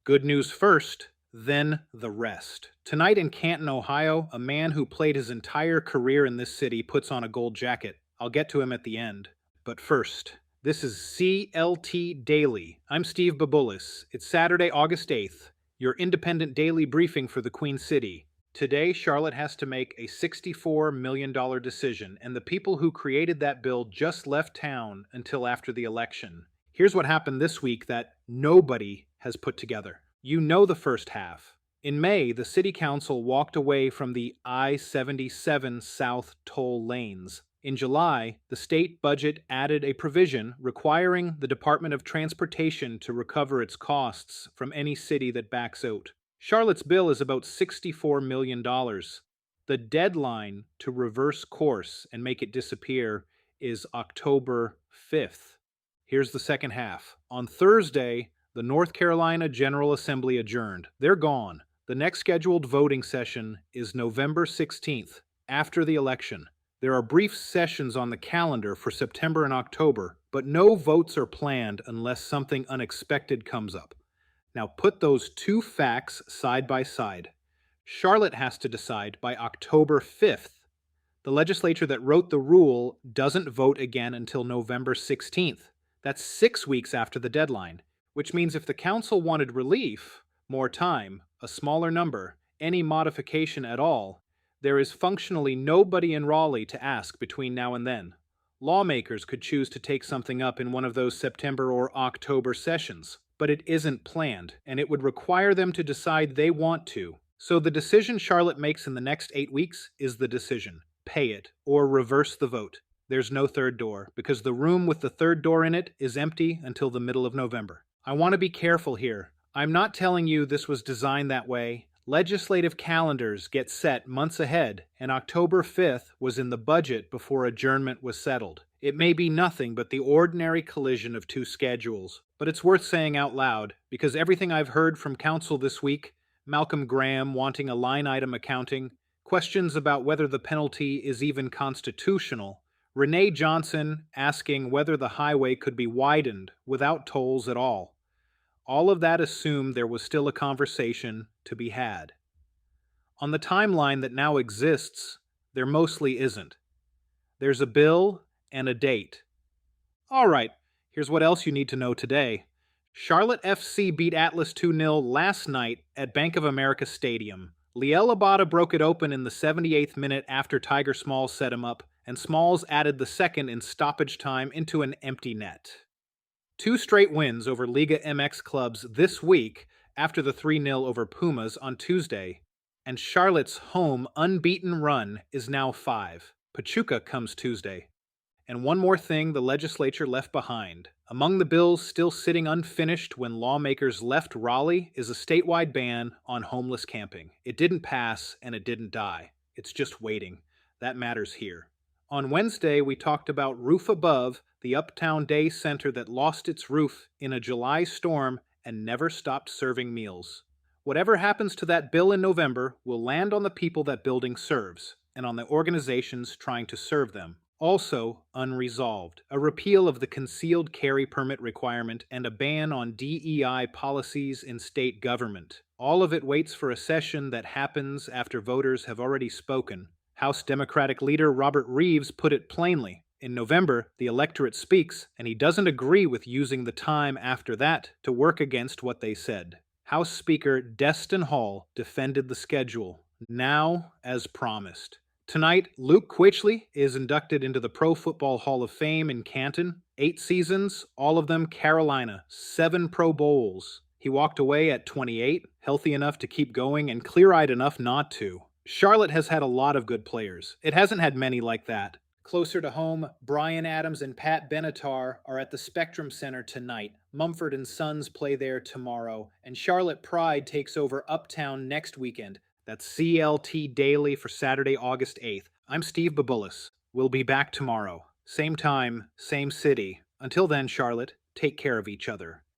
Good news first, then the rest. Tonight in Canton, Ohio, a man who played his entire career in this city puts on a gold jacket. I'll get to him at the end. But first, this is CLT Daily. I'm Steve Babulis. It's Saturday, August 8th, your independent daily briefing for the Queen City. Today, Charlotte has to make a $64 million decision, and the people who created that bill just left town until after the election. Here's what happened this week that nobody has put together. You know the first half. In May, the City Council walked away from the I-77 South toll lanes. In July, the state budget added a provision requiring the Department of Transportation to recover its costs from any city that backs out. Charlotte's bill is about $64 million. The deadline to reverse course and make it disappear is October 5th. Here's the second half. On Thursday, the North Carolina General Assembly adjourned. They're gone. The next scheduled voting session is November 16th, after the election. There are brief sessions on the calendar for September and October, but no votes are planned unless something unexpected comes up. Now put those two facts side by side. Charlotte has to decide by October 5th. The legislature that wrote the rule doesn't vote again until November 16th. That's 6 weeks after the deadline, which means if the council wanted relief, more time, a smaller number, any modification at all, there is functionally nobody in Raleigh to ask between now and then. Lawmakers could choose to take something up in one of those September or October sessions, but it isn't planned, and it would require them to decide they want to. So the decision Charlotte makes in the next 8 weeks is the decision. Pay it, or reverse the vote. There's no third door, because the room with the third door in it is empty until the middle of November. I want to be careful here. I'm not telling you this was designed that way. Legislative calendars get set months ahead, and October 5th was in the budget before adjournment was settled. It may be nothing but the ordinary collision of two schedules, but it's worth saying out loud, because everything I've heard from council this week, Malcolm Graham wanting a line item accounting, questions about whether the penalty is even constitutional, Renee Johnson asking whether the highway could be widened without tolls at all of that assumed there was still a conversation to be had. On the timeline that now exists, there mostly isn't. There's a bill and a date. All right, here's what else you need to know today. Charlotte FC beat Atlas 2-0 last night at Bank of America Stadium. Liel Abada broke it open in the 78th minute after Tiger Smalls set him up, and Smalls added the second in stoppage time into an empty net. 2 straight wins over Liga MX clubs this week after the 3-0 over Pumas on Tuesday, and Charlotte's home unbeaten run is now 5. Pachuca comes Tuesday. And one more thing the legislature left behind. Among the bills still sitting unfinished when lawmakers left Raleigh is a statewide ban on homeless camping. It didn't pass and it didn't die. It's just waiting. That matters here. On Wednesday, we talked about Roof Above, the Uptown Day Center that lost its roof in a July storm and never stopped serving meals. Whatever happens to that bill in November will land on the people that building serves and on the organizations trying to serve them. Also unresolved, a repeal of the concealed carry permit requirement and a ban on DEI policies in state government. All of it waits for a session that happens after voters have already spoken. House Democratic leader Robert Reeves put it plainly. In November, the electorate speaks, and he doesn't agree with using the time after that to work against what they said. House Speaker Destin Hall defended the schedule, now as promised. Tonight, Luke Kuechly is inducted into the Pro Football Hall of Fame in Canton. 8 seasons, all of them Carolina, 7 Pro Bowls. He walked away at 28, healthy enough to keep going and clear-eyed enough not to. Charlotte has had a lot of good players. It hasn't had many like that. Closer to home, Brian Adams and Pat Benatar are at the Spectrum Center tonight. Mumford and Sons play there tomorrow. And Charlotte Pride takes over Uptown next weekend. That's CLT Daily for Saturday, August 8th. I'm Steve Babulis. We'll be back tomorrow. Same time, same city. Until then, Charlotte, take care of each other.